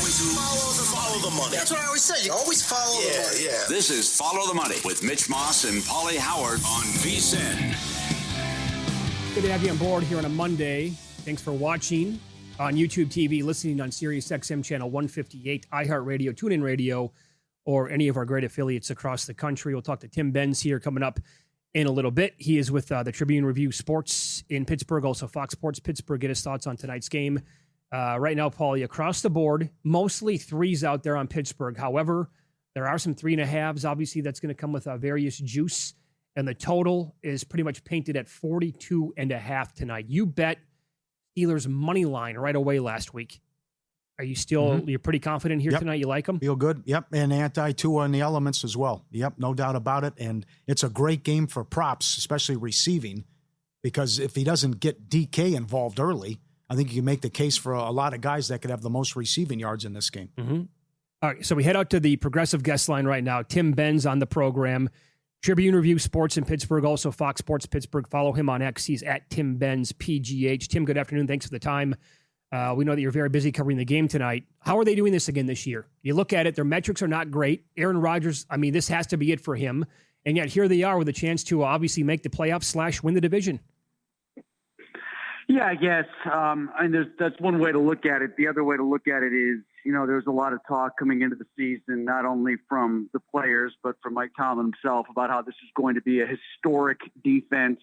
Follow the money. That's what I always say. You always follow the money. Yeah. This is Follow the Money with Mitch Moss and Pauly Howard on VSiN. Good to have you on board here on a Monday. Thanks for watching on YouTube TV, listening on Sirius XM channel 158, iHeartRadio, TuneIn Radio, or any of our great affiliates across the country. We'll talk to Tim Benz here coming up in a little bit. He is with the Tribune Review Sports in Pittsburgh, also Fox Sports Pittsburgh. Get his thoughts on tonight's game. Right now, Pauly, across the board, mostly threes out there on Pittsburgh. However, there are some 3.5s. Obviously, that's going to come with various juice. And the total is pretty much painted at 42.5 tonight. You bet Steelers money line right away last week. Are you still, you're pretty confident here tonight? You like them? Feel good. Yep. And anti-Tua in the elements as well. Yep. No doubt about it. And it's a great game for props, especially receiving, because if he doesn't get DK involved early, I think you can make the case for a lot of guys that could have the most receiving yards in this game. All right. So we head out to the Progressive guest line right now. Tim Benz on the program. Tribune Review Sports in Pittsburgh, also Fox Sports Pittsburgh. Follow him on X. He's at Tim Benz PGH. Tim, good afternoon. Thanks for the time. We know that you're very busy covering the game tonight. How are they doing this again this year? You look at it, their metrics are not great. Aaron Rodgers, I mean, this has to be it for him. And yet here they are with a chance to obviously make the playoffs / win the division. Yeah, I guess. That's one way to look at it. The other way to look at it is, there's a lot of talk coming into the season, not only from the players, but from Mike Tomlin himself about how this is going to be a historic defense,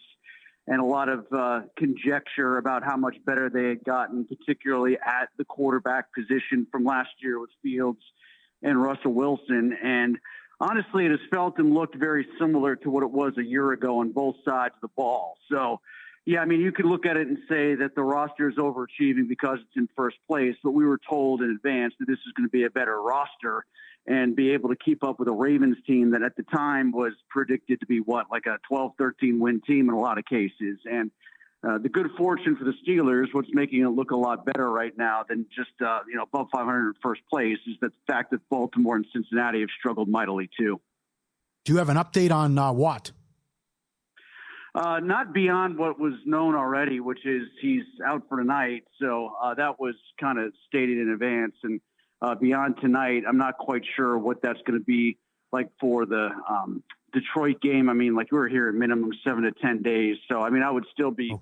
and a lot of conjecture about how much better they had gotten, particularly at the quarterback position from last year with Fields and Russell Wilson. And honestly, it has felt and looked very similar to what it was a year ago on both sides of the ball. So, yeah, I mean, you could look at it and say that the roster is overachieving because it's in first place, but we were told in advance that this is going to be a better roster and be able to keep up with a Ravens team that at the time was predicted to be like a 12-13 win team in a lot of cases. And the good fortune for the Steelers, what's making it look a lot better right now than just, above 500 in first place, is the fact that Baltimore and Cincinnati have struggled mightily too. Do you have an update on Watt? Not beyond what was known already, which is he's out for tonight. So that was kind of stated in advance. And beyond tonight, I'm not quite sure what that's going to be like for the Detroit game. I mean, like we were here at minimum 7 to 10 days. So, I mean, I would still be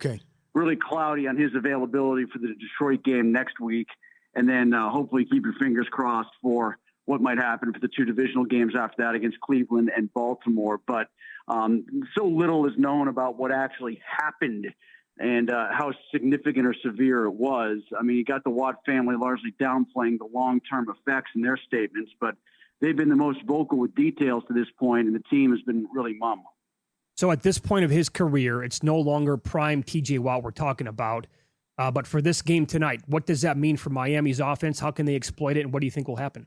really cloudy on his availability for the Detroit game next week. And then hopefully keep your fingers crossed for what might happen for the two divisional games after that against Cleveland and Baltimore. But so little is known about what actually happened and how significant or severe it was. I mean, you got the Watt family largely downplaying the long-term effects in their statements, but they've been the most vocal with details to this point, and the team has been really mum. So at this point of his career, it's no longer prime TJ Watt we're talking about. But for this game tonight, what does that mean for Miami's offense? How can they exploit it, and what do you think will happen?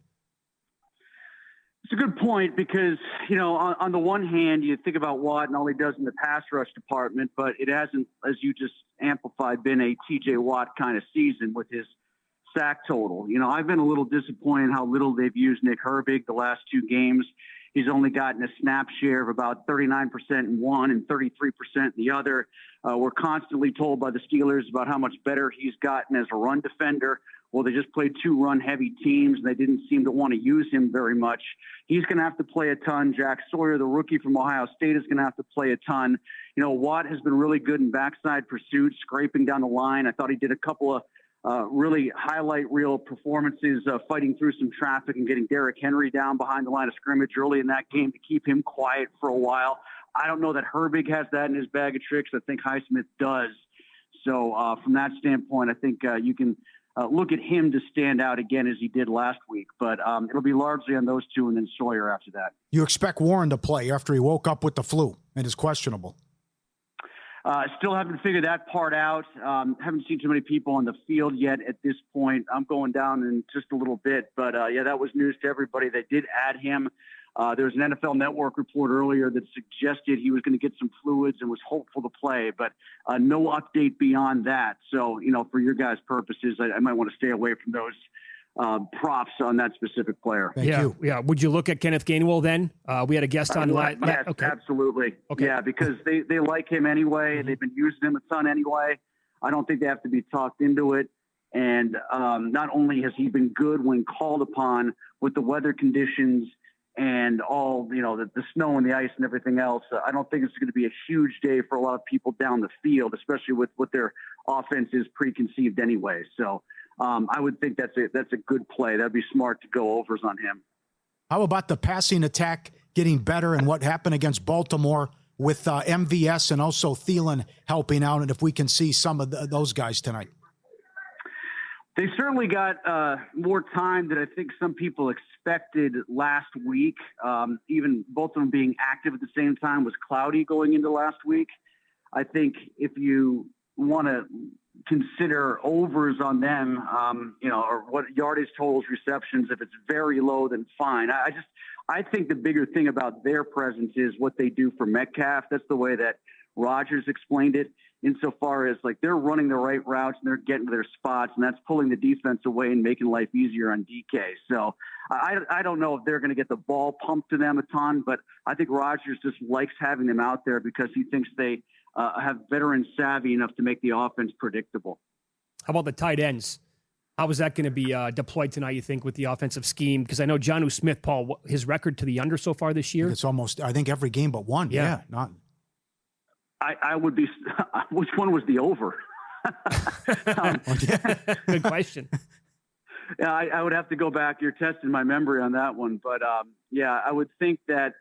It's a good point because, on the one hand, you think about Watt and all he does in the pass rush department, but it hasn't, as you just amplified, been a TJ Watt kind of season with his sack total. I've been a little disappointed in how little they've used Nick Herbig the last two games. He's only gotten a snap share of about 39% in one and 33% in the other. We're constantly told by the Steelers about how much better he's gotten as a run defender. Well, they just played two run-heavy teams, and they didn't seem to want to use him very much. He's going to have to play a ton. Jack Sawyer, the rookie from Ohio State, is going to have to play a ton. Watt has been really good in backside pursuits, scraping down the line. I thought he did a couple of really highlight reel performances, fighting through some traffic and getting Derrick Henry down behind the line of scrimmage early in that game to keep him quiet for a while. I don't know that Herbig has that in his bag of tricks. I think Highsmith does. So from that standpoint, I think you can look at him to stand out again as he did last week. But it'll be largely on those two and then Sawyer after that. You expect Warren to play after he woke up with the flu and is questionable? Still haven't figured that part out. Haven't seen too many people on the field yet at this point. I'm going down in just a little bit. But, that was news to everybody. They did add him. There was an NFL Network report earlier that suggested he was going to get some fluids and was hopeful to play, but no update beyond that. So, for your guys' purposes, I might want to stay away from those props on that specific player. Thank you. Yeah. Would you look at Kenneth Gainwell then? We had a guest on. Yes, okay. Absolutely. Okay. Yeah, because they like him anyway. They've been using him a ton anyway. I don't think they have to be talked into it. And not only has he been good when called upon with the weather conditions and all, the snow and the ice and everything else, I don't think it's going to be a huge day for a lot of people down the field, especially with what their offense is preconceived anyway. So I would think that's a good play. That'd be smart to go overs on him. How about the passing attack getting better and what happened against Baltimore with MVS and also Thielen helping out, and if we can see some of those guys tonight? They certainly got more time than I think some people expected last week. Even both of them being active at the same time was cloudy going into last week. I think if you want to consider overs on them, or what yardage totals, receptions, if it's very low, then fine. I think the bigger thing about their presence is what they do for Metcalf. That's the way that Rodgers explained it, insofar as like they're running the right routes and they're getting to their spots, and that's pulling the defense away and making life easier on DK. So I don't know if they're going to get the ball pumped to them a ton, but I think Rodgers just likes having them out there because he thinks they have veteran savvy enough to make the offense predictable. How about the tight ends? How is that going to be deployed tonight, you think, with the offensive scheme? Because I know Jonnu Smith, Paul, his record to the under so far this year? It's almost, I think, every game but one. Yeah. I would be – which one was the over? Good question. Yeah, I would have to go back. You're testing my memory on that one. But, I would think that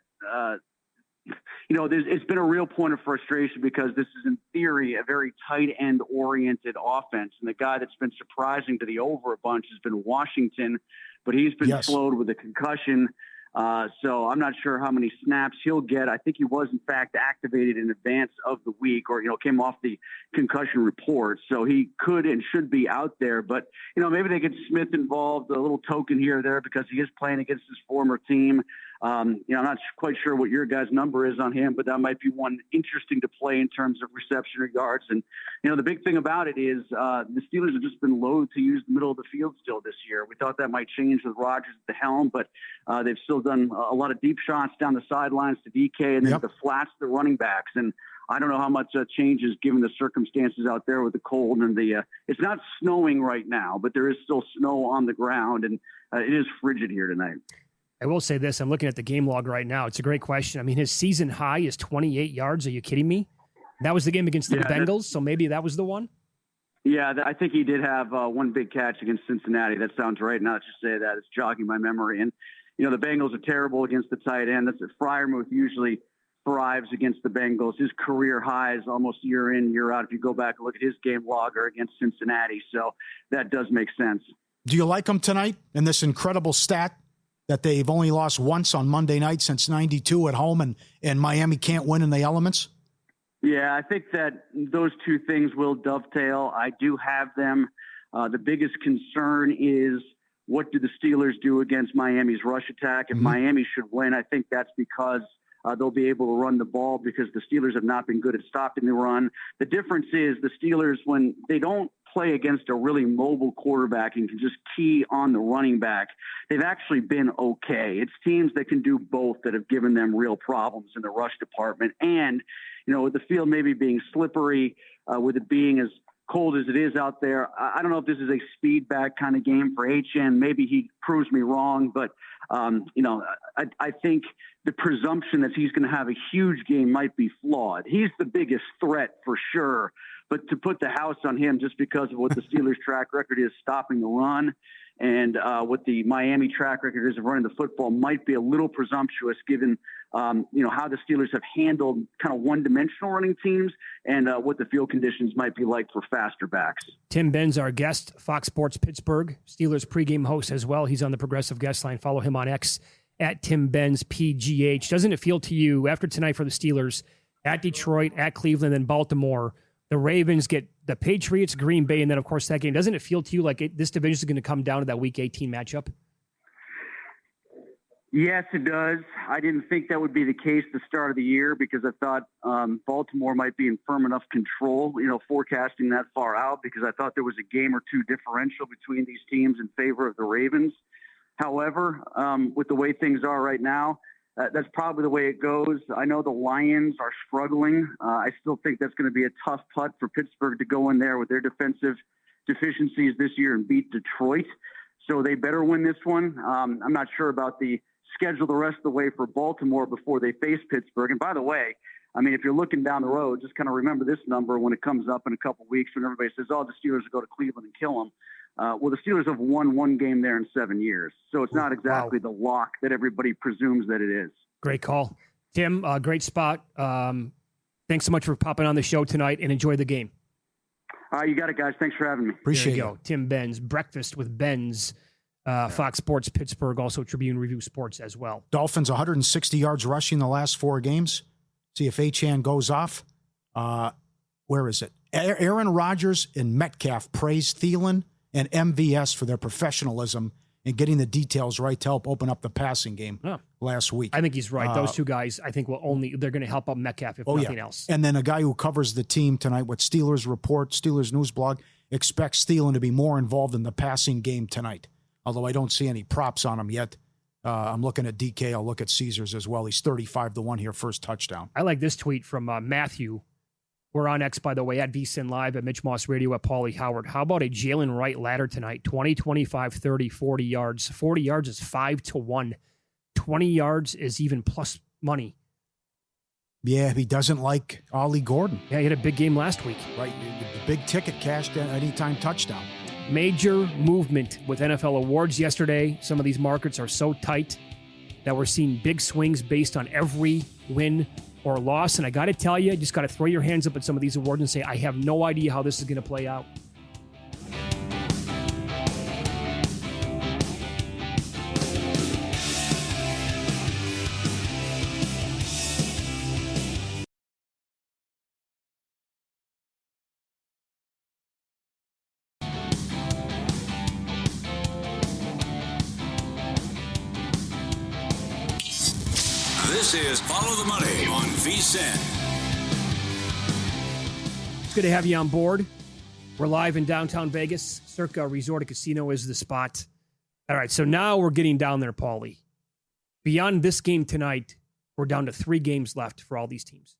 it's been a real point of frustration because this is, in theory, a very tight end-oriented offense. And the guy that's been surprising to the over a bunch has been Washington, but he's been slowed with a concussion. So I'm not sure how many snaps he'll get. I think he was, in fact, activated in advance of the week or, came off the concussion report. So he could and should be out there. But, maybe they get Smith involved, a little token here or there because he is playing against his former team. I'm not quite sure what your guys' number is on him, but that might be one interesting to play in terms of reception or yards. And, the big thing about it is the Steelers have just been loath to use the middle of the field still this year. We thought that might change with Rodgers at the helm, but they've still done a lot of deep shots down the sidelines to DK and then the flats to the running backs. And I don't know how much changes given the circumstances out there with the cold and it's not snowing right now, but there is still snow on the ground, and it is frigid here tonight. I will say this. I'm looking at the game log right now. It's a great question. I mean, his season high is 28 yards. Are you kidding me? That was the game against the Bengals, so maybe that was the one? Yeah, I think he did have one big catch against Cincinnati. That sounds right. Now that you say that, it's jogging my memory. And, the Bengals are terrible against the tight end. That's Freiermuth usually thrives against the Bengals. His career highs almost year in, year out. If you go back and look at his game log, are against Cincinnati. So that does make sense. Do you like him tonight in this incredible stat that they've only lost once on Monday night since 92 at home and Miami can't win in the elements? Yeah, I think that those two things will dovetail. I do have them. The biggest concern is what do the Steelers do against Miami's rush attack? If Miami should win, I think that's because they'll be able to run the ball because the Steelers have not been good at stopping the run. The difference is the Steelers, when they don't play against a really mobile quarterback and can just key on the running back, they've actually been okay. It's teams that can do both that have given them real problems in the rush department. And, with the field maybe being slippery, with it being as cold as it is out there, I don't know if this is a speed back kind of game for HN. Maybe he proves me wrong, but I think the presumption that he's going to have a huge game might be flawed. He's the biggest threat for sure, but to put the house on him just because of what the Steelers' track record is stopping the run and what the Miami track record is of running the football might be a little presumptuous given, how the Steelers have handled kind of one-dimensional running teams and what the field conditions might be like for faster backs. Tim Benz, our guest, Fox Sports Pittsburgh, Steelers pregame host as well. He's on the Progressive Guest Line. Follow him on X at Tim Benz PGH. Doesn't it feel to you after tonight for the Steelers at Detroit, at Cleveland, and Baltimore, the Ravens get the Patriots, Green Bay, and then, of course, that game. Doesn't it feel to you like this division is going to come down to that Week 18 matchup? Yes, it does. I didn't think that would be the case the start of the year because I thought Baltimore might be in firm enough control, forecasting that far out because I thought there was a game or two differential between these teams in favor of the Ravens. However, with the way things are right now, that's probably the way it goes. I know the Lions are struggling. I still think that's going to be a tough putt for Pittsburgh to go in there with their defensive deficiencies this year and beat Detroit. So they better win this one. I'm not sure about the schedule the rest of the way for Baltimore before they face Pittsburgh. And by the way, I mean, if you're looking down the road, just kind of remember this number when it comes up in a couple of weeks when everybody says, oh, the Steelers will go to Cleveland and kill them. Well, the Steelers have won one game there in 7 years. So it's not exactly the lock that everybody presumes that it is. Great call. Tim, great spot. Thanks so much for popping on the show tonight, and enjoy the game. You got it, guys. Thanks for having me. Appreciate it. Tim Benz, Breakfast with Benz, Fox Sports Pittsburgh, also Tribune Review Sports as well. Dolphins 160 yards rushing the last 4 games. See if Achane goes off. Where is it? Aaron Rodgers and Metcalf praised Thielen and MVS for their professionalism and getting the details right to help open up the passing game last week. I think he's right. Those two guys, I think, they're going to help out Metcalf if nothing else. And then a guy who covers the team tonight with Steelers Report, Steelers News Blog, expects Thielen to be more involved in the passing game tonight. Although I don't see any props on him yet. I'm looking at DK. I'll look at Caesars as well. He's 35-1 here, first touchdown. I like this tweet from Matthew. We're on X, by the way, at VSiN Live, at Mitch Moss Radio, at Pauly Howard. How about a Jalen Wright ladder tonight? 20, 25, 30, 40 yards. 40 yards is 5-1. 20 yards is even plus money. Yeah, he doesn't like Ollie Gordon. Yeah, he had a big game last week. Right, the big ticket cashed at anytime touchdown. Major movement with NFL awards yesterday. Some of these markets are so tight that we're seeing big swings based on every win or loss. And I got to tell you, you just got to throw your hands up at some of these awards and say, I have no idea how this is going to play out. This is Follow the Money on VSiN. It's good to have you on board. We're live in downtown Vegas. Circa Resort and Casino is the spot. All right, so now we're getting down there, Pauly. Beyond this game tonight, we're down to 3 games left for all these teams,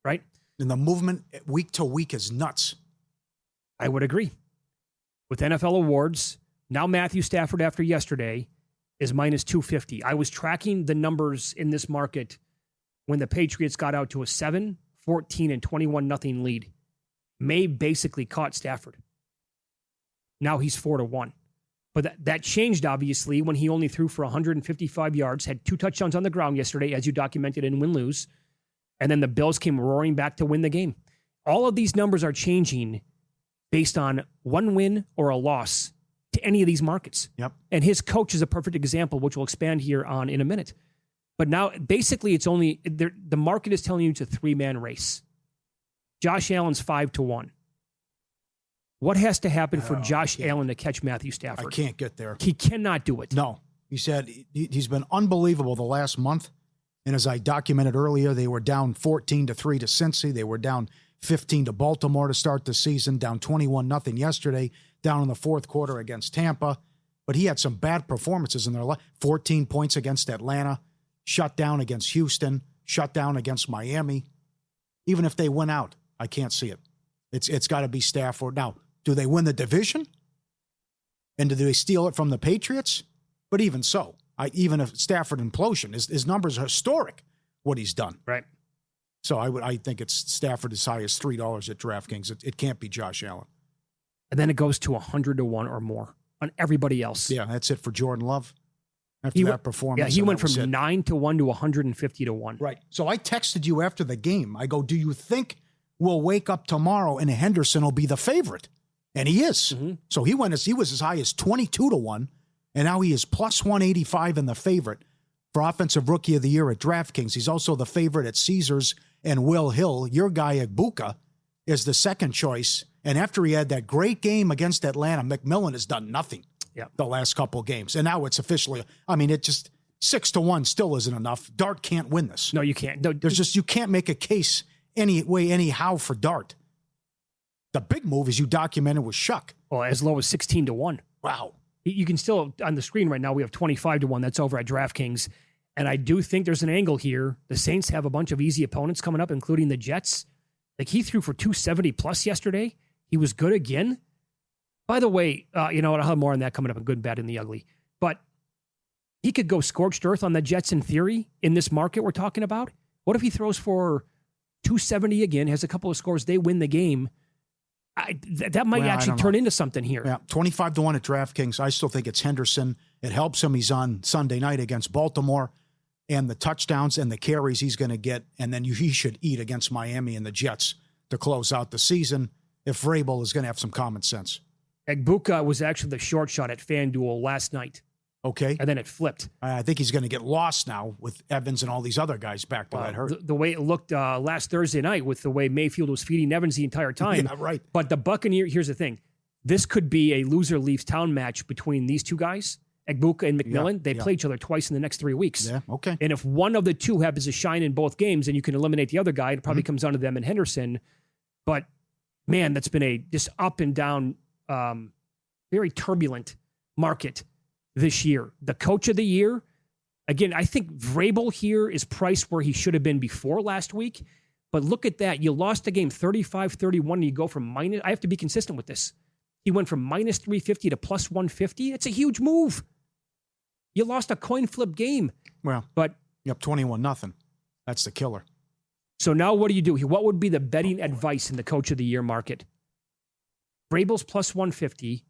right? And the movement week to week is nuts. I would agree. With NFL awards, now Matthew Stafford after yesterday is minus 250. I was tracking the numbers in this market when the Patriots got out to a 7, 14, and 21-0 lead. May basically caught Stafford. Now he's 4-1. But that changed, obviously, when he only threw for 155 yards, had 2 touchdowns on the ground yesterday, as you documented in win-lose, and then the Bills came roaring back to win the game. All of these numbers are changing based on one win or a loss to any of these markets. Yep. And his coach is a perfect example, which we'll expand here on in a minute. But now, basically, it's only the market is telling you it's a 3-man race. Josh Allen's 5-1. What has to happen for Josh Allen to catch Matthew Stafford? I can't get there. He cannot do it. No. He said he's been unbelievable the last month. And as I documented earlier, they were down 14-3 to Cincy. They were down 15 to Baltimore to start the season, down 21-0 yesterday, down in the fourth quarter against Tampa. But he had some bad performances in their life. 14 points against Atlanta, shut down against Houston, shut down against Miami. Even if they win out, I can't see it. It's got to be Stafford. Now, do they win the division? And do they steal it from the Patriots? But even so, even if Stafford implosion, his numbers are historic, what he's done. Right. So I think it's Stafford as high as $3 at DraftKings. It can't be Josh Allen. And then it goes to 100-1 or more on everybody else. Yeah, that's it for Jordan Love. After that performance. Yeah, he went from 9-1 to 150-1. Right. So I texted you after the game. I go, do you think we'll wake up tomorrow and Henderson will be the favorite? And he is. Mm-hmm. So he was as high as 22-1, and now he is plus 185 in the favorite for Offensive Rookie of the Year at DraftKings. He's also the favorite at Caesars and Will Hill. Your guy, Agbuka, is the second choice. And after he had that great game against Atlanta, McMillan has done nothing the last couple of games. And now it's officially, it just 6-1 still isn't enough. Dart can't win this. No, you can't. No, you can't make a case anyhow for Dart. The big move, as you documented, was Shuck. Well, as low as 16-1. Wow. You can still, on the screen right now, we have 25-1. That's over at DraftKings. And I do think there's an angle here. The Saints have a bunch of easy opponents coming up, including the Jets. Like, he threw for 270 plus yesterday. He was good again. By the way, you know what? I'll have more on that coming up in good, bad, and the ugly. But he could go scorched earth on the Jets in theory in this market we're talking about. What if he throws for 270 again, has a couple of scores, they win the game? That might actually turn into something here. Yeah, 25-1 at DraftKings. I still think it's Henderson. It helps him. He's on Sunday night against Baltimore. And the touchdowns and the carries he's going to get. And then he should eat against Miami and the Jets to close out the season if Vrabel is going to have some common sense. Egbuka was actually the short shot at FanDuel last night. Okay. And then it flipped. I think he's going to get lost now with Evans and all these other guys back to that hurt. The way it looked last Thursday night with the way Mayfield was feeding Evans the entire time. Yeah, right. But the Buccaneers, here's the thing. This could be a loser leaves town match between these two guys, Egbuka and McMillan. They play each other twice in the next 3 weeks. Yeah, okay. And if one of the two happens to shine in both games and you can eliminate the other guy, it probably comes down to them and Henderson. But, man, that's been a just up and down, very turbulent market this year. The coach of the year, again, I think Vrabel here is priced where he should have been before last week. But look at that. You lost the game 35-31 and you go from minus. I have to be consistent with this. He went from minus 350 to plus 150. It's a huge move. You lost a coin flip game. Well, but yep, 21-0. That's the killer. So now what do you do? What would be the betting advice in the coach of the year market? Vrabel's plus 150.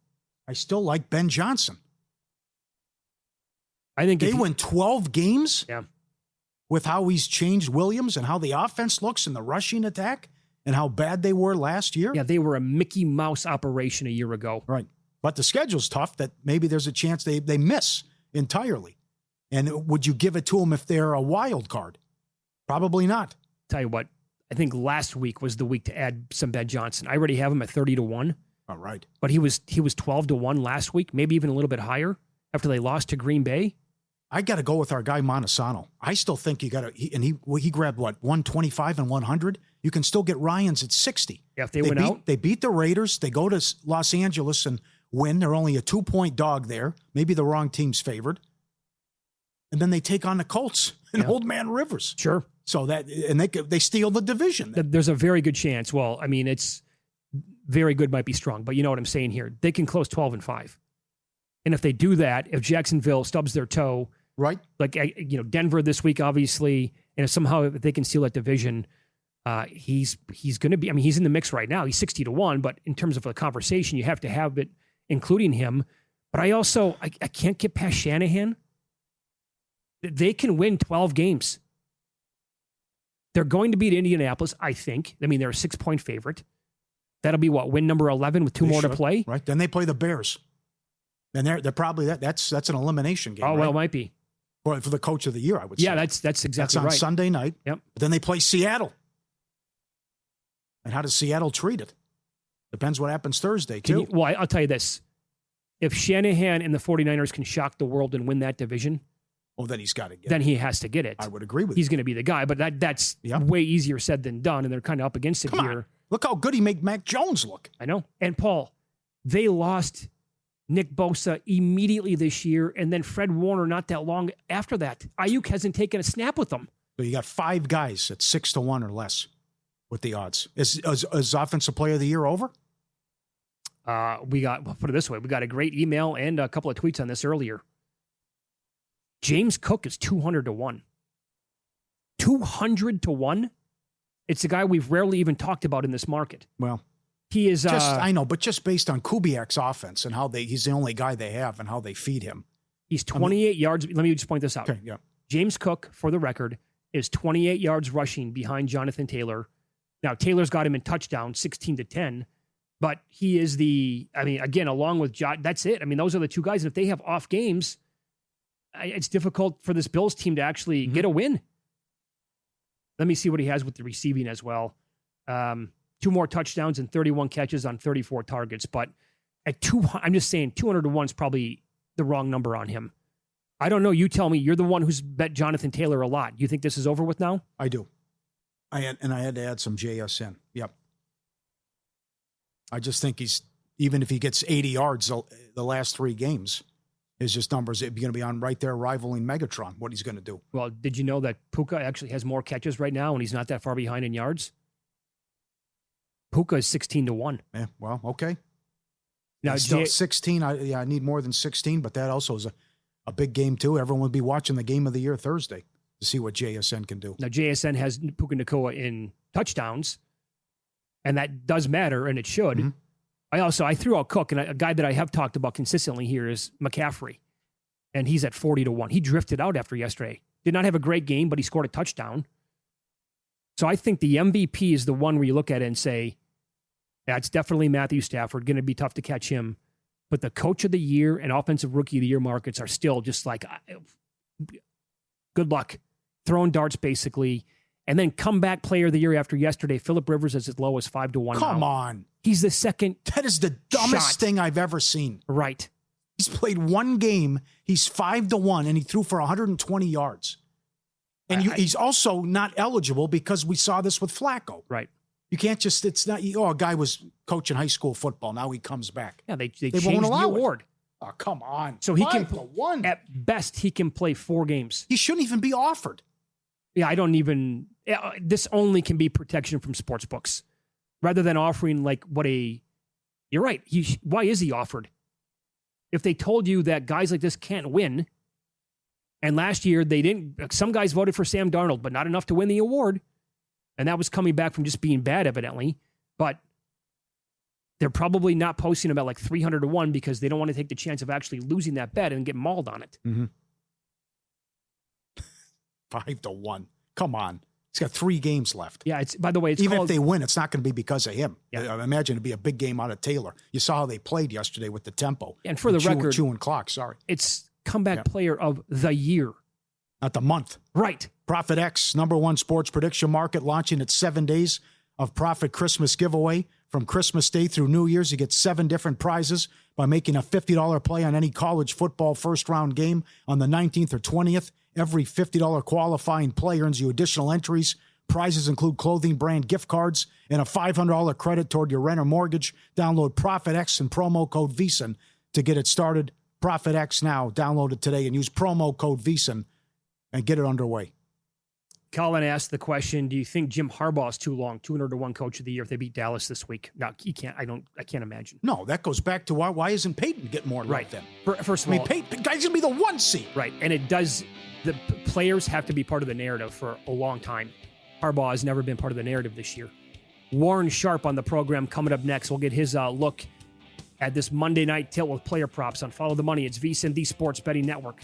I still like Ben Johnson. I think they win 12 games yeah. with how he's changed Williams and how the offense looks in the rushing attack and how bad they were last year. Yeah, they were a Mickey Mouse operation a year ago. Right. But the schedule's tough that maybe there's a chance they miss entirely. And would you give it to them if they're a wild card? Probably not. Tell you what, I think last week was the week to add some Ben Johnson. I already have him at 30-1. All right. But he was 12-1 last week, maybe even a little bit higher after they lost to Green Bay. I got to go with our guy Montesano. I still think you got to, he grabbed what, 125 and 100? You can still get Ryans at 60. Yeah, if they win out. They beat the Raiders. They go to Los Angeles and win. They're only a 2-point dog there. Maybe the wrong team's favored. And then they take on the Colts and Old Man Rivers. Sure. So that, and they steal the division. There's a very good chance. Well, I mean, it's very good might be strong, but you know what I'm saying here. They can close 12-5. And if they do that, if Jacksonville stubs their toe, right? Like, you know, Denver this week, obviously, and if somehow they can steal that division, he's going to be, I mean, he's in the mix right now. He's 60-1, but in terms of a conversation, you have to have it, including him. But I also, I can't get past Shanahan. They can win 12 games. They're going to beat Indianapolis, I think. I mean, they're a 6-point favorite. That'll be what, win number 11 with two more to play? Right. Then they play the Bears. And they're probably that's an elimination game. Oh, right? well, it might be. For the coach of the year, I would say. Yeah, that's exactly right. That's on Sunday night. Yep. But then they play Seattle. And how does Seattle treat it? Depends what happens Thursday, too. I'll tell you this. If Shanahan and the 49ers can shock the world and win that division, well, then he's got to get it. Then he has to get it. I would agree with you. He's going to be the guy, but that's way easier said than done, and they're kind of up against it Come here. On. Look how good he made Mac Jones look. I know. And, Paul, they lost Nick Bosa immediately this year, and then Fred Warner not that long after that. Ayuk hasn't taken a snap with them. So you got 5 guys at 6-1 or less with the odds. Is Offensive Player of the Year over? Put it this way, we got a great email and a couple of tweets on this earlier. James Cook is 200-1. 200-1? It's a guy we've rarely even talked about in this market. Well, he is. I know, but just based on Kubiak's offense and how he's the only guy they have and how they feed him. He's 28 yards. Let me just point this out. Okay, yeah. James Cook, for the record, is 28 yards rushing behind Jonathan Taylor. Now, Taylor's got him in touchdown, 16-10. But he is again, along with that's it. I mean, those are the two guys. And if they have off games, it's difficult for this Bills team to actually get a win. Let me see what he has with the receiving as well. 2 more touchdowns and 31 catches on 34 targets. But at I'm just saying 200-1 is probably the wrong number on him. I don't know. You tell me. You're the one who's bet Jonathan Taylor a lot. You think this is over with now? I do. I had to add some JSN. Yep. I just think even if he gets 80 yards the last 3 games, his numbers are going to be on right there rivaling Megatron, what he's going to do. Well, did you know that Puka actually has more catches right now and he's not that far behind in yards? Puka is 16-1. Yeah, well, okay. Now, Still 16. I need more than 16, but that also is a big game too. Everyone would be watching the game of the year Thursday to see what JSN can do. Now, JSN has Puka Nacua in touchdowns, and that does matter, and it should. Mm-hmm. I threw out Cook, and a guy that I have talked about consistently here is McCaffrey, and he's at 40-1. He drifted out after yesterday. Did not have a great game, but he scored a touchdown. So I think the MVP is the one where you look at it and say, yeah, it's definitely Matthew Stafford. Going to be tough to catch him. But the coach of the year and offensive rookie of the year markets are still just like, good luck. Throwing darts, basically. And then comeback player of the year after yesterday, Phillip Rivers is as low as 5-1. Come on. He's the second. That is the dumbest thing I've ever seen. Right. He's played one game. He's 5-1, and he threw for 120 yards. And he's also not eligible because we saw this with Flacco. Right. You can't just, it's not, a guy was coaching high school football. Now he comes back. Yeah, they changed the award. Oh, come on. So he can, at best, he can play 4 games. He shouldn't even be offered. Yeah, this only can be protection from sports books. Rather than offering you're right. Why is he offered? If they told you that guys like this can't win, and last year some guys voted for Sam Darnold, but not enough to win the award. And that was coming back from just being bad, evidently. But they're probably not posting about 300-1 because they don't want to take the chance of actually losing that bet and get mauled on it. Mm-hmm. 5-1. Come on. He's got 3 games left. Yeah, by the way, even if they win, it's not going to be because of him. Yeah. I imagine it'd be a big game out of Taylor. You saw how they played yesterday with the tempo. And for the record, chewing clock. Sorry, it's comeback player of the year, not the month. Right. Profit X, #1 sports prediction market, launching its 7 days of Profit Christmas giveaway. From Christmas Day through New Year's, you get 7 different prizes by making a $50 play on any college football first-round game on the 19th or 20th. Every $50 qualifying play earns you additional entries. Prizes include clothing brand gift cards and a $500 credit toward your rent or mortgage. Download Profit X and promo code VSiN to get it started. Profit X now. Download it today and use promo code VSiN and get it underway. Colin asked the question, do you think Jim Harbaugh is too long, 200-1 coach of the year if they beat Dallas this week? No, he can't. I can't imagine. No, that goes back to why isn't Peyton getting more love then? First of all, Peyton, the guy's going to be the 1 seed. Right, and the players have to be part of the narrative for a long time. Harbaugh has never been part of the narrative this year. Warren Sharp on the program coming up next. We'll get his look at this Monday night tilt with player props on Follow the Money. It's VSiN, the Sports Betting Network.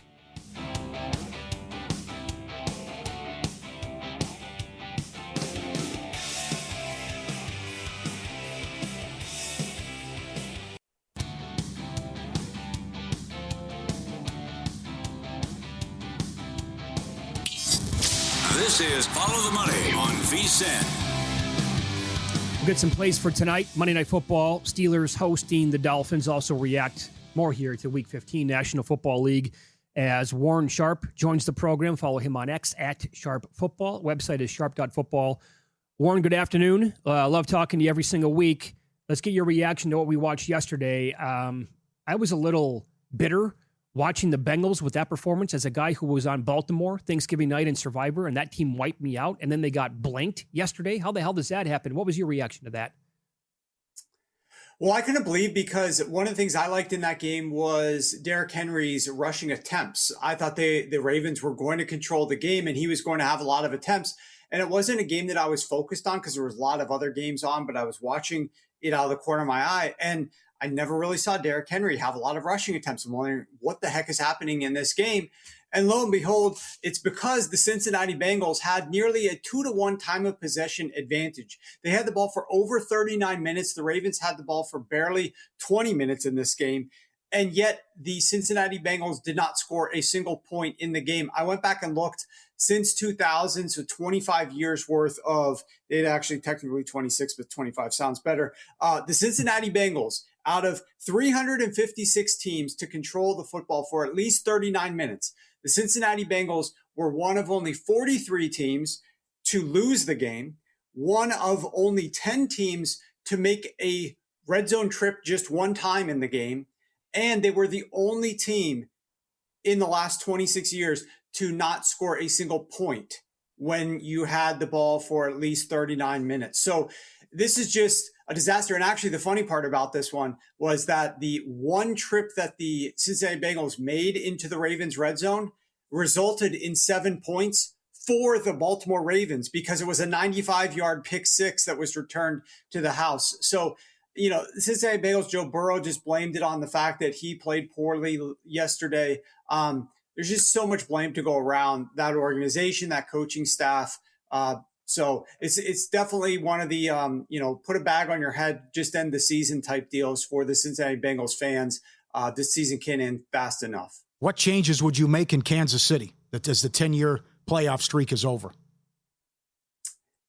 This is Follow the Money on VSiN. We'll get some plays for tonight. Monday Night Football. Steelers hosting the Dolphins. Also react more here to Week 15 National Football League as Warren Sharp joins the program. Follow him on X at Sharp Football. Website is sharp.football. Warren, good afternoon. Love talking to you every single week. Let's get your reaction to what we watched yesterday. I was a little bitter watching the Bengals with that performance as a guy who was on Baltimore Thanksgiving night in Survivor, and that team wiped me out, and then they got blanked yesterday. How the hell does that happen? What was your reaction to that? Well, I couldn't believe because one of the things I liked in that game was Derrick Henry's rushing attempts. I thought the Ravens were going to control the game, and he was going to have a lot of attempts. And it wasn't a game that I was focused on because there was a lot of other games on, but I was watching it out of the corner of my eye. And I never really saw Derrick Henry have a lot of rushing attempts. I'm wondering what the heck is happening in this game. And lo and behold, it's because the Cincinnati Bengals had nearly a 2-1 time of possession advantage. They had the ball for over 39 minutes. The Ravens had the ball for barely 20 minutes in this game. And yet the Cincinnati Bengals did not score a single point in the game. I went back and looked since 2000, so 25 years worth of, it actually technically 26, but 25 sounds better. The Cincinnati Bengals, out of 356 teams to control the football for at least 39 minutes, the Cincinnati Bengals were one of only 43 teams to lose the game, one of only 10 teams to make a red zone trip just one time in the game, and they were the only team in the last 26 years to not score a single point when you had the ball for at least 39 minutes. So this is just a disaster. And actually, the funny part about this one was that the one trip that the Cincinnati Bengals made into the Ravens red zone resulted in 7 points for the Baltimore Ravens because it was a 95-yard pick six that was returned to the house. So, the Cincinnati Bengals, Joe Burrow just blamed it on the fact that he played poorly yesterday. There's just so much blame to go around that organization, that coaching staff. So it's definitely one of the, put a bag on your head, just end the season type deals for the Cincinnati Bengals fans. This season can't end fast enough. What changes would you make in Kansas City as the 10-year playoff streak is over?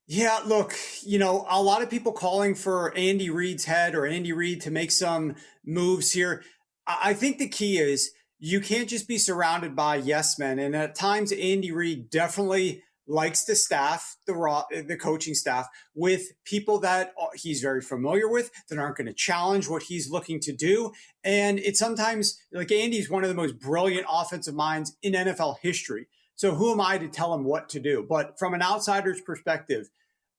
Yeah, look, a lot of people calling for Andy Reid's head or Andy Reid to make some moves here. I think the key is you can't just be surrounded by yes men. And at times, Andy Reid definitely likes to staff the coaching staff with people that he's very familiar with that aren't going to challenge what he's looking to do. And it's sometimes like Andy's one of the most brilliant offensive minds in NFL history. So who am I to tell him what to do? But from an outsider's perspective,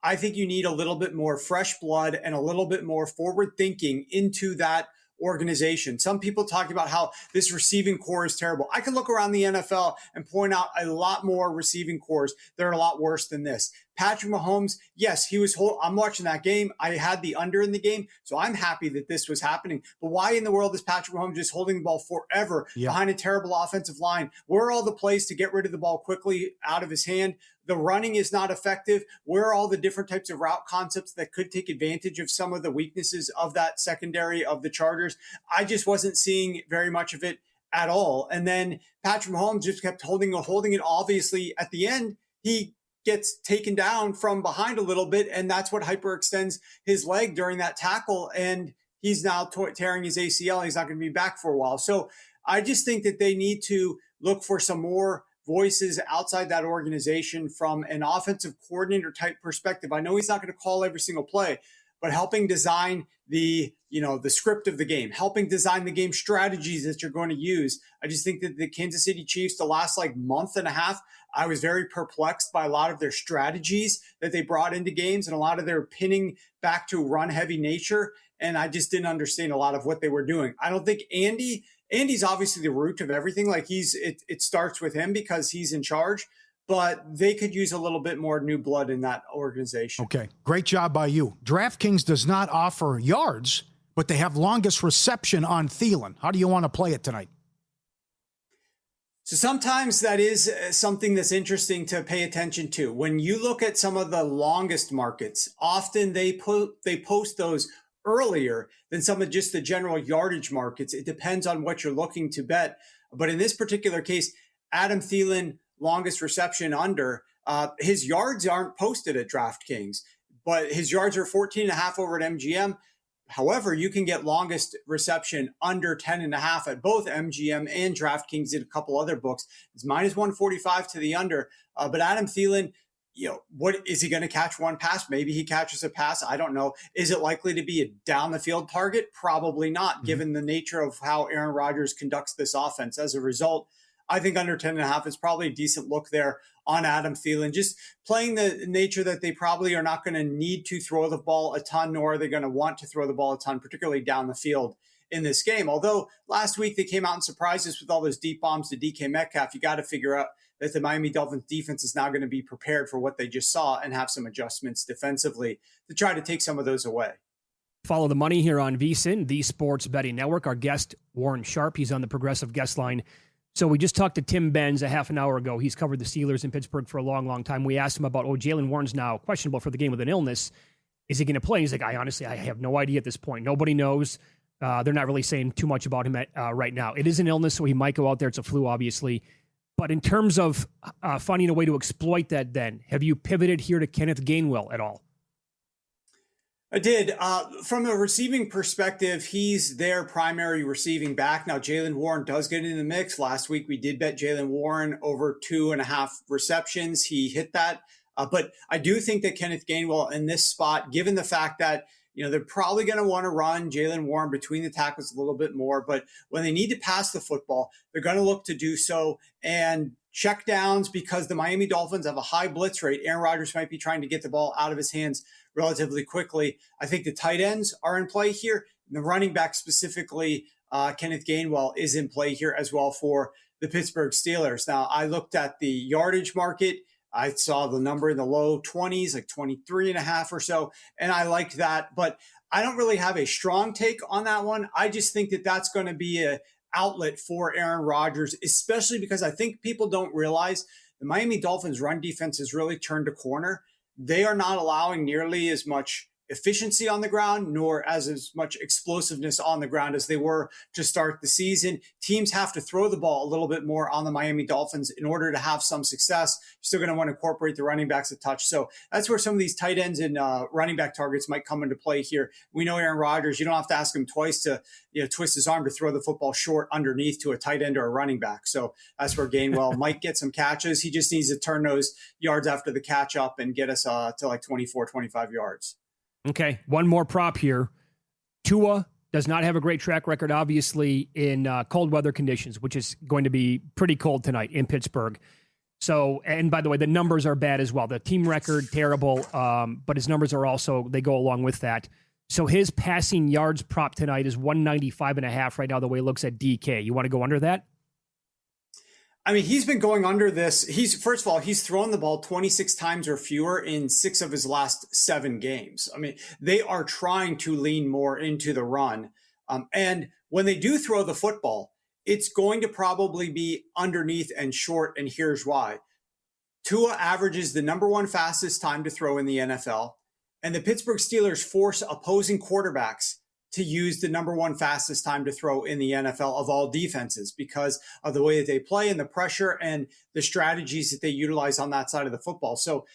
I think you need a little bit more fresh blood and a little bit more forward thinking into that organization. Some people talk about how this receiving core is terrible. I can look around the NFL and point out a lot more receiving cores that are a lot worse than this. Patrick Mahomes, yes, I'm watching that game. I had the under in the game, so I'm happy that this was happening. But why in the world is Patrick Mahomes just holding the ball forever behind a terrible offensive line? Where are all the plays to get rid of the ball quickly out of his hand? The running is not effective. Where are all the different types of route concepts that could take advantage of some of the weaknesses of that secondary of the Chargers? I just wasn't seeing very much of it at all. And then Patrick Mahomes just kept holding it. Obviously, at the end, he gets taken down from behind a little bit, and that's what hyperextends his leg during that tackle. And he's now tearing his ACL. He's not going to be back for a while. So I just think that they need to look for some more voices outside that organization from an offensive coordinator type perspective. I know he's not going to call every single play, but helping design the script of the game, helping design the game strategies that you're going to use. I just think that the Kansas City Chiefs, the last month and a half, I was very perplexed by a lot of their strategies that they brought into games and a lot of their pinning back to run heavy nature. And I just didn't understand a lot of what they were doing. I don't think Andy's obviously the root of everything. It starts with him because he's in charge, but they could use a little bit more new blood in that organization. Okay. Great job by you. DraftKings does not offer yards, but they have longest reception on Thielen. How do you want to play it tonight? So sometimes that is something that's interesting to pay attention to. When you look at some of the longest markets, often they post those earlier than some of just the general yardage markets. It depends on what you're looking to bet. But in this particular case, Adam Thielen, longest reception under, his yards aren't posted at DraftKings, but his yards are 14.5 over at MGM. However, you can get longest reception under 10.5 at both MGM and DraftKings and a couple other books. It's minus 145 to the under. But Adam Thielen, what is he going to catch one pass? Maybe he catches a pass. I don't know. Is it likely to be a down the field target? Probably not, given the nature of how Aaron Rodgers conducts this offense. As a result, I think under 10.5 is probably a decent look there on Adam Thielen, just playing the nature that they probably are not going to need to throw the ball a ton, nor are they going to want to throw the ball a ton, particularly down the field in this game. Although last week they came out and surprised us with all those deep bombs to DK Metcalf, you got to figure out that the Miami Dolphins defense is now going to be prepared for what they just saw and have some adjustments defensively to try to take some of those away. Follow the money here on VSiN, the Sports Betting Network. Our guest, Warren Sharp, he's on the Progressive Guest Line. So we just talked to Tim Benz a half an hour ago. He's covered the Steelers in Pittsburgh for a long, long time. We asked him about, Jaylen Warren's now questionable for the game with an illness. Is he going to play? He's like, I have no idea at this point. Nobody knows. They're not really saying too much about him right now. It is an illness, so he might go out there. It's a flu, obviously. But in terms of finding a way to exploit that then, have you pivoted here to Kenneth Gainwell at all? I did. From a receiving perspective, he's their primary receiving back. Now, Jaylen Warren does get in the mix. Last week, we did bet Jaylen Warren over 2.5 receptions. He hit that. But I do think that Kenneth Gainwell in this spot, given the fact that they're probably going to want to run Jaylen Warren between the tackles a little bit more. But when they need to pass the football, they're going to look to do so. And check downs because the Miami Dolphins have a high blitz rate. Aaron Rodgers might be trying to get the ball out of his hands relatively quickly. I think the tight ends are in play here. And the running back specifically, Kenneth Gainwell, is in play here as well for the Pittsburgh Steelers. Now, I looked at the yardage market. I saw the number in the low 20s, like 23.5 or so, and I liked that. But I don't really have a strong take on that one. I just think that that's going to be an outlet for Aaron Rodgers, especially because I think people don't realize the Miami Dolphins run defense has really turned a corner. They are not allowing nearly as much efficiency on the ground, nor as much explosiveness on the ground as they were to start the season. Teams have to throw the ball a little bit more on the Miami Dolphins in order to have some success. You're still going to want to incorporate the running backs a touch. So that's where some of these tight ends and running back targets might come into play here. We know Aaron Rodgers, you don't have to ask him twice to twist his arm to throw the football short underneath to a tight end or a running back. So that's where Gainwell might get some catches. He just needs to turn those yards after the catch up and get us to like 24, 25 yards. Okay, one more prop here. Tua does not have a great track record, obviously, in cold weather conditions, which is going to be pretty cold tonight in Pittsburgh. So, and by the way, the numbers are bad as well. The team record, terrible, but his numbers are also, they go along with that. So his passing yards prop tonight is 195.5 right now, the way it looks at DK. You want to go under that? I mean, he's been going under this. First of all, he's thrown the ball 26 times or fewer in 6 of his last 7 games. I mean, they are trying to lean more into the run. And when they do throw the football, it's going to probably be underneath and short. And here's why. Tua averages the number 1 fastest time to throw in the NFL. And the Pittsburgh Steelers force opposing quarterbacks to use the number 1 fastest time to throw in the NFL of all defenses because of the way that they play and the pressure and the strategies that they utilize on that side of the football. So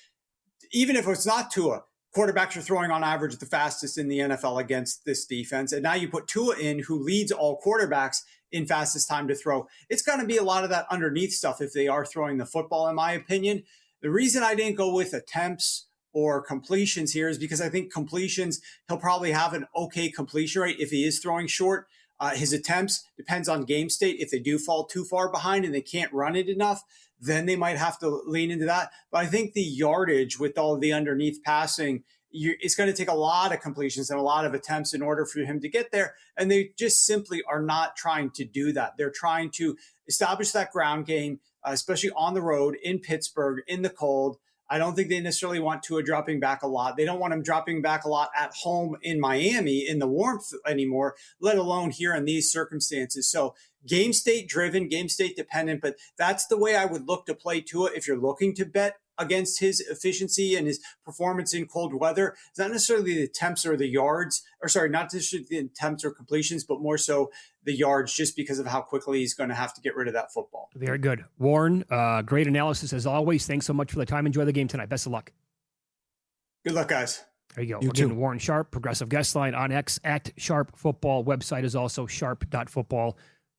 even if it's not Tua, quarterbacks are throwing on average the fastest in the NFL against this defense. And now you put Tua in, who leads all quarterbacks in fastest time to throw. It's going to be a lot of that underneath stuff if they are throwing the football, in my opinion. The reason I didn't go with attempts or completions here is because I think completions, he'll probably have an okay completion rate if he is throwing short. His attempts depends on game state. If they do fall too far behind and they can't run it enough, then they might have to lean into that. But I think the yardage with all of the underneath passing, it's going to take a lot of completions and a lot of attempts in order for him to get there. And they just simply are not trying to do that. They're trying to establish that ground game, especially on the road in Pittsburgh, in the cold. I don't think they necessarily want Tua dropping back a lot. They don't want him dropping back a lot at home in Miami in the warmth anymore, let alone here in these circumstances. So game state driven, game state dependent, but that's the way I would look to play Tua if you're looking to bet against his efficiency and his performance in cold weather. It's not necessarily the attempts or the yards, or sorry, not necessarily the attempts or completions, but more so the yards, just because of how quickly he's going to have to get rid of that football. Very good. Warren, great analysis as always. Thanks so much for the time. Enjoy the game tonight. Best of luck. Good luck, guys. There you go. You Again, too. Warren Sharp, Progressive Guest Line on X at Sharp Football. Website is also sharp.football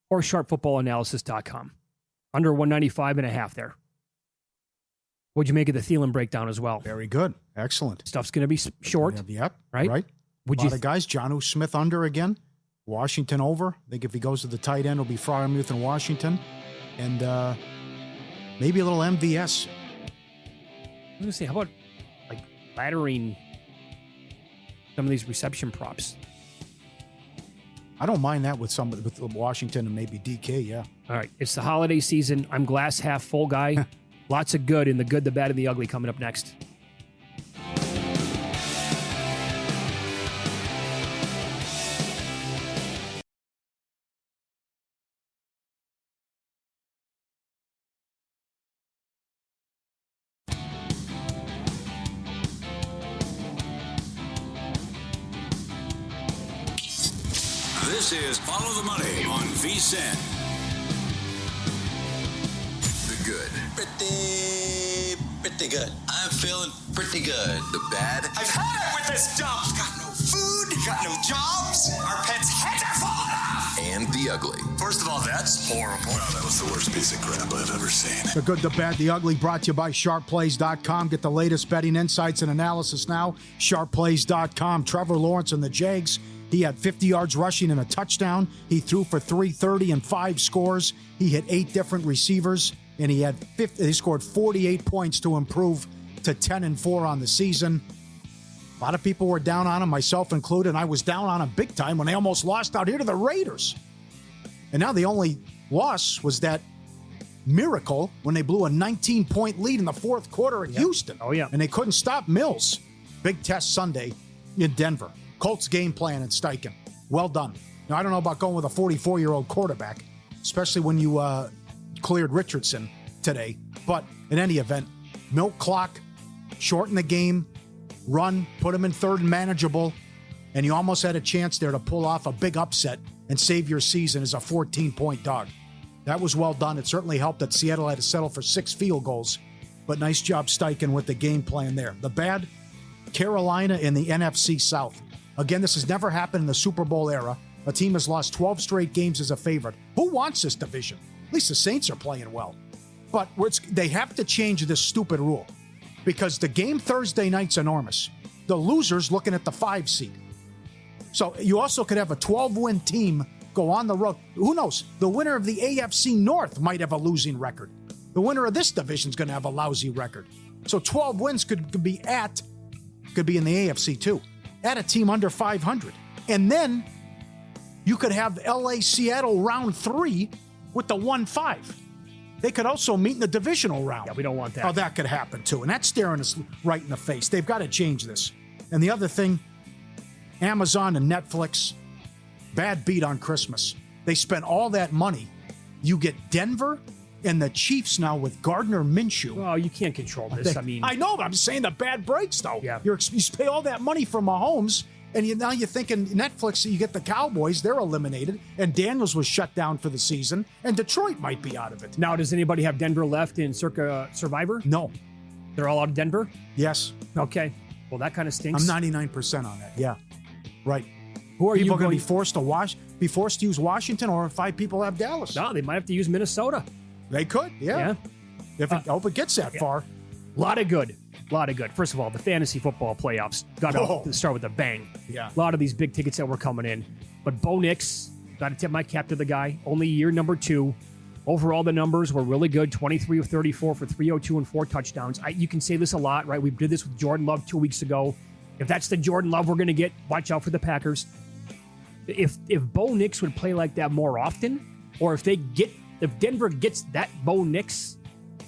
or sharpfootballanalysis.com. Under 195.5 there. What'd you make of the Thielen breakdown as well? Very good. Excellent. Stuff's going to be short. Yep. Right? Right. Would A lot of guys. Jonnu Smith under again. Washington over. I think if he goes to the tight end, it'll be Freiermuth and Washington. And maybe a little MVS. I was going to say, how about like laddering some of these reception props? I don't mind that with Washington and maybe DK, yeah. All right. It's the holiday season. I'm glass half full guy. Lots of good in the good, the bad, and the ugly coming up next. This is Follow the Money on VSiN. The good. Pretty good. I'm feeling pretty good. The bad. I've had it with this dump. Got no food, got no jobs. Our pets' heads are falling off. And the ugly. First of all, that's horrible. Well, that was the worst piece of crap I've ever seen. The good, the bad, the ugly, brought to you by sharpplays.com. Get the latest betting insights and analysis now. Sharpplays.com. Trevor Lawrence and the Jags He had 50 yards rushing and a touchdown. He threw for 330 and 5 scores. He hit 8 different receivers, and he scored 48 points to improve to 10-4 on the season. A lot of people were down on him, myself included, and I was down on him big time when they almost lost out here to the Raiders. And now the only loss was that miracle when they blew a 19-point lead in the fourth quarter at Houston. Oh, yeah. And they couldn't stop Mills. Big test Sunday in Denver. Colts game plan in Steichen. Well done. Now, I don't know about going with a 44-year-old quarterback, especially when you cleared Richardson today. But in any event, milk clock, shorten the game, run, put him in third and manageable, and you almost had a chance there to pull off a big upset and save your season as a 14-point dog. That was well done. It certainly helped that Seattle had to settle for 6 field goals, but nice job Steichen with the game plan there. The bad, Carolina in the NFC South. Again, this has never happened in the Super Bowl era. A team has lost 12 straight games as a favorite. Who wants this division? At least the Saints are playing well. But they have to change this stupid rule because the game Thursday night's enormous. The loser's looking at the 5 seed. So you also could have a 12-win team go on the road. Who knows? The winner of the AFC North might have a losing record. The winner of this division is going to have a lousy record. So 12 wins could be in the AFC too, at a team under 500. And then you could have LA Seattle round 3 with the 1-5. They could also meet in the divisional round. Yeah, we don't want that. Oh, that could happen too. And that's staring us right in the face. They've got to change this. And the other thing, Amazon and Netflix, bad beat on Christmas. They spent all that money. You get Denver and the Chiefs now with Gardner Minshew. Well, you can't control this. I know, but I'm saying the bad breaks, though. Yeah. You pay all that money for Mahomes, and now you're thinking Netflix, you get the Cowboys, they're eliminated, and Daniels was shut down for the season, and Detroit might be out of it. Now, does anybody have Denver left in circa Survivor? No. They're all out of Denver? Yes. Okay. Well, that kind of stinks. I'm 99% on that. Yeah. Right. Who are people you going to be forced to use Washington, or 5 people have Dallas? No, they might have to use Minnesota. They could, yeah. I hope it gets that far. A lot of good. First of all, the fantasy football playoffs got to start with a bang. Yeah. A lot of these big tickets that were coming in. But Bo Nix, got to tip my cap to the guy. Only year number 2. Overall, the numbers were really good. 23 of 34 for 302 and 4 touchdowns. You can say this a lot, right? We did this with Jordan Love 2 weeks ago. If that's the Jordan Love we're going to get, watch out for the Packers. If Bo Nix would play like that more often, or if Denver gets that Bo Nix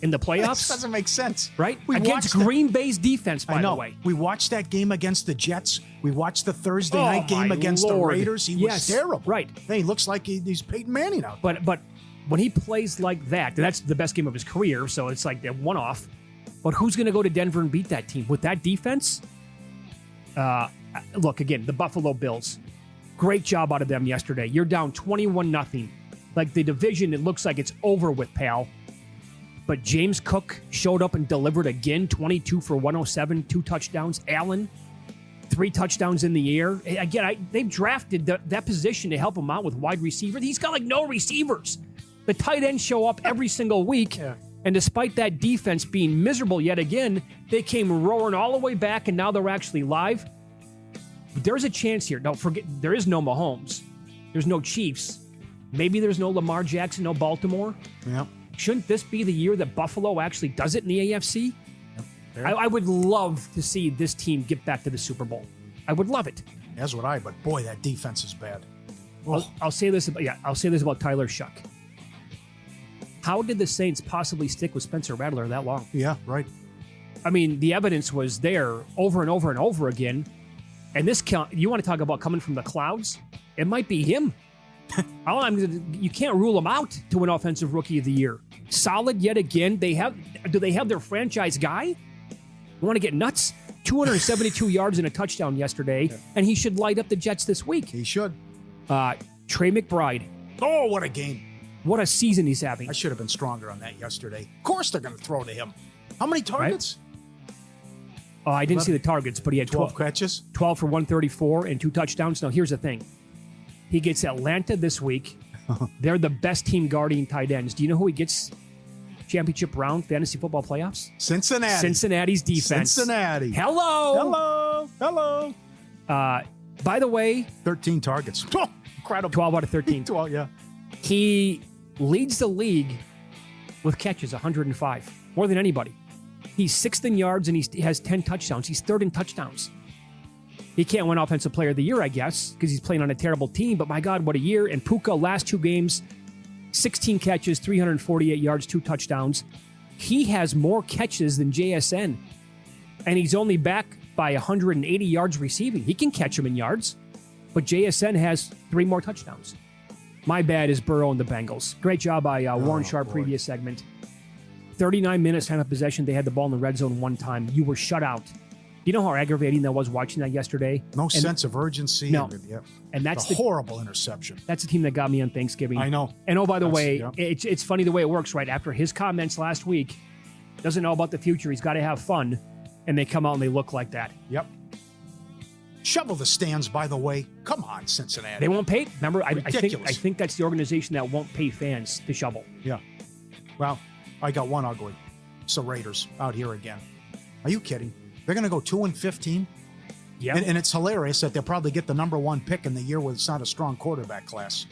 in the playoffs. This doesn't make sense. Right? Against Green Bay's defense, by the way. We watched that game against the Jets. We watched the Thursday night game against the Raiders. He was terrible. Right. Hey, he looks like he's Peyton Manning out. But when he plays like that, that's the best game of his career, so it's like a one-off. But who's going to go to Denver and beat that team? With that defense? Look, again, the Buffalo Bills. Great job out of them yesterday. You're down 21-0. Like the division, it looks like it's over with, pal. But James Cook showed up and delivered again, 22 for 107, 2 touchdowns. Allen, 3 touchdowns in the air. Again, they've drafted that position to help him out with wide receiver. He's got like no receivers. The tight ends show up every single week. Yeah. And despite that defense being miserable yet again, they came roaring all the way back, and now they're actually live. But there's a chance here. Don't forget, there is no Mahomes. There's no Chiefs. Maybe there's no Lamar Jackson, no Baltimore. Yeah. Shouldn't this be the year that Buffalo actually does it in the AFC? Yep. I would love to see this team get back to the Super Bowl. I would love it. That's what but boy, that defense is bad. Well, I'll say this about Tyler Shuck. How did the Saints possibly stick with Spencer Rattler that long? Yeah, right. I mean, the evidence was there over and over and over again. And this count, you want to talk about coming from the clouds? It might be him. You can't rule him out to win Offensive Rookie of the Year. Solid yet again. Do they have their franchise guy? You want to get nuts? 272 yards and a touchdown yesterday, and he should light up the Jets this week. He should. Trey McBride. Oh, what a game. What a season he's having. I should have been stronger on that yesterday. Of course they're going to throw to him. How many targets? Right? I didn't see the targets, but he had 12 catches. 12 for 134 and 2 touchdowns. Now, here's the thing. He gets Atlanta this week. They're the best team guarding tight ends. Do you know who he gets championship round fantasy football playoffs? Cincinnati. Cincinnati's defense. Cincinnati. Hello. By the way, 13 targets. Oh, incredible. 12 out of 13. 12, yeah. He leads the league with catches, 105, more than anybody. He's 6th in yards, and he has 10 touchdowns. He's 3rd in touchdowns. He can't win Offensive Player of the Year, I guess, because he's playing on a terrible team. But my God, what a year. And Puka, last 2 games, 16 catches, 348 yards, 2 touchdowns. He has more catches than JSN. And he's only back by 180 yards receiving. He can catch him in yards. But JSN has 3 more touchdowns. My bad is Burrow and the Bengals. Great job by Warren Sharp, previous segment. 39 minutes time of possession. They had the ball in the red zone 1 time. You were shut out. You know how aggravating that was watching that yesterday? No sense of urgency. No. And that's the horrible interception. That's the team that got me on Thanksgiving. I know. And oh, by the way, it's funny the way it works, right? After his comments last week, doesn't know about the future. He's got to have fun. And they come out and they look like that. Yep. Shovel the stands, by the way. Come on, Cincinnati. They won't pay. Remember, I Ridiculous. think that's the organization that won't pay fans to shovel. Yeah. Well, I got one ugly. It's the Raiders out here again. Are you kidding? They're going to go 2-15? Yeah. And it's hilarious that they'll probably get the number 1 pick in the year where it's not a strong quarterback class.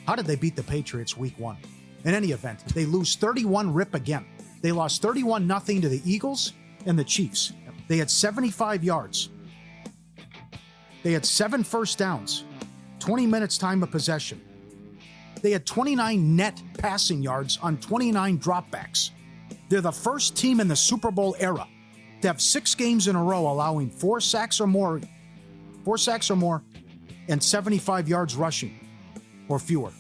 How did they beat the Patriots week 1? In any event, they lose 31-rip again. They lost 31-0 to the Eagles and the Chiefs. They had 75 yards. They had 7 first downs, 20 minutes time of possession. They had 29 net passing yards on 29 dropbacks. They're the first team in the Super Bowl era to have 6 games in a row allowing 4 sacks or more, and 75 yards rushing or fewer.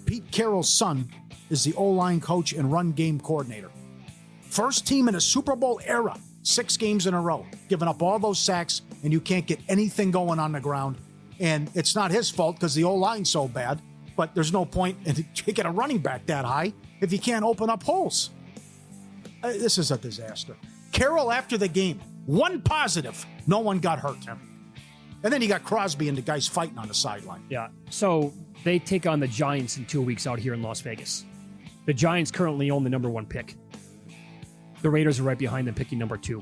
Pete Carroll's son is the O-line coach and run game coordinator. First team in a Super Bowl era, 6 games in a row, giving up all those sacks, and you can't get anything going on the ground. And it's not his fault because the O-line's so bad, but there's no point in taking a running back that high if you can't open up holes. This is a disaster. Carroll, after the game, 1 positive. No one got hurt. And then you got Crosby and the guys fighting on the sideline. Yeah. So they take on the Giants in 2 weeks out here in Las Vegas. The Giants currently own the number 1 pick. The Raiders are right behind them, picking number 2.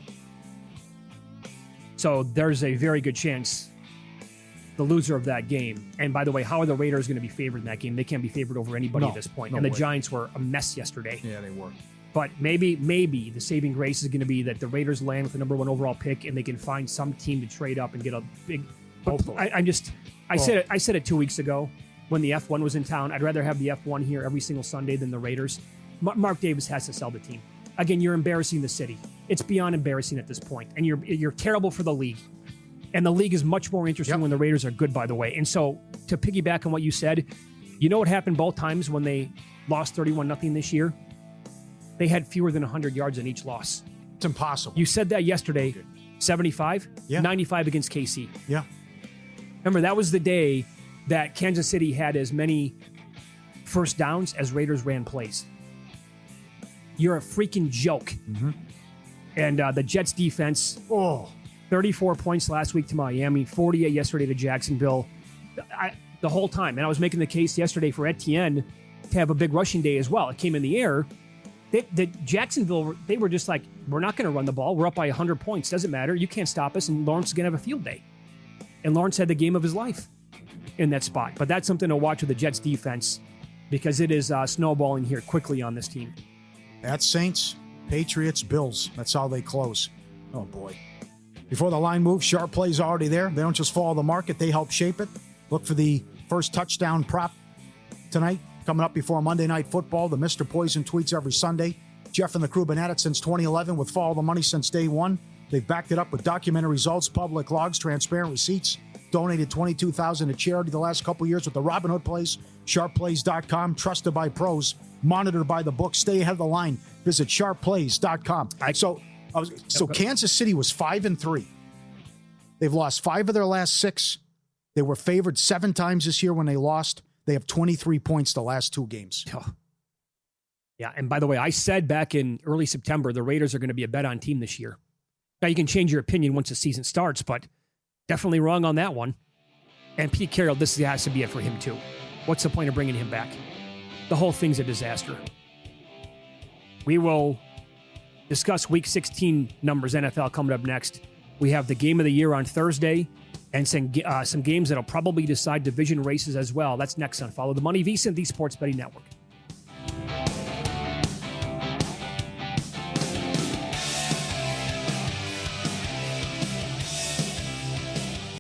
So there's a very good chance the loser of that game. And by the way, how are the Raiders going to be favored in that game? They can't be favored over anybody at this point. And the Giants were a mess yesterday. Yeah, they were. But maybe the saving grace is going to be that the Raiders land with the number 1 overall pick and they can find some team to trade up and get a big. I said it 2 weeks ago when the F1 was in town. I'd rather have the F1 here every single Sunday than the Raiders. Mark Davis has to sell the team. Again, you're embarrassing the city. It's beyond embarrassing at this point, and you're terrible for the league. And the league is much more interesting when the Raiders are good, by the way. And so, to piggyback on what you said, you know what happened both times when they lost 31-0 this year? They had fewer than 100 yards in each loss. It's impossible. You said that yesterday. 75, 95 against KC. Yeah. Remember, that was the day that Kansas City had as many first downs as Raiders ran plays. You're a freaking joke. Mm-hmm. And the Jets defense, 34 points last week to Miami, 48 yesterday to Jacksonville. The whole time. And I was making the case yesterday for Etienne to have a big rushing day as well. It came in the air. The Jacksonville, they were just like, we're not going to run the ball. We're up by 100 points. Doesn't matter. You can't stop us. And Lawrence is going to have a field day. And Lawrence had the game of his life in that spot. But that's something to watch with the Jets defense because it is snowballing here quickly on this team. That's Saints, Patriots, Bills. That's how they close. Oh, boy. Before the line moves, sharp plays already there. They don't just follow the market. They help shape it. Look for the first touchdown prop tonight. Coming up before Monday Night Football, the Mr. Poison tweets every Sunday. Jeff and the crew been at it since 2011 with Follow the Money since day one. They've backed it up with documented results, public logs, transparent receipts. Donated $22,000 to charity the last couple years with the Robinhood plays. Sharpplays.com, trusted by pros, monitored by the book. Stay ahead of the line. Visit sharpplays.com. So Kansas City was 5-3. They've lost 5 of their last 6. They were favored 7 times this year when they lost. They have 23 points the last 2 games. Oh. Yeah, and by the way, I said back in early September, the Raiders are going to be a bet-on team this year. Now, you can change your opinion once the season starts, but definitely wrong on that one. And Pete Carroll, this has to be it for him, too. What's the point of bringing him back? The whole thing's a disaster. We will discuss Week 16 numbers, NFL, coming up next. We have the Game of the Year on Thursday. and some games that'll probably decide division races as well. That's next on Follow the Money, VSiN, the Sports Betting Network.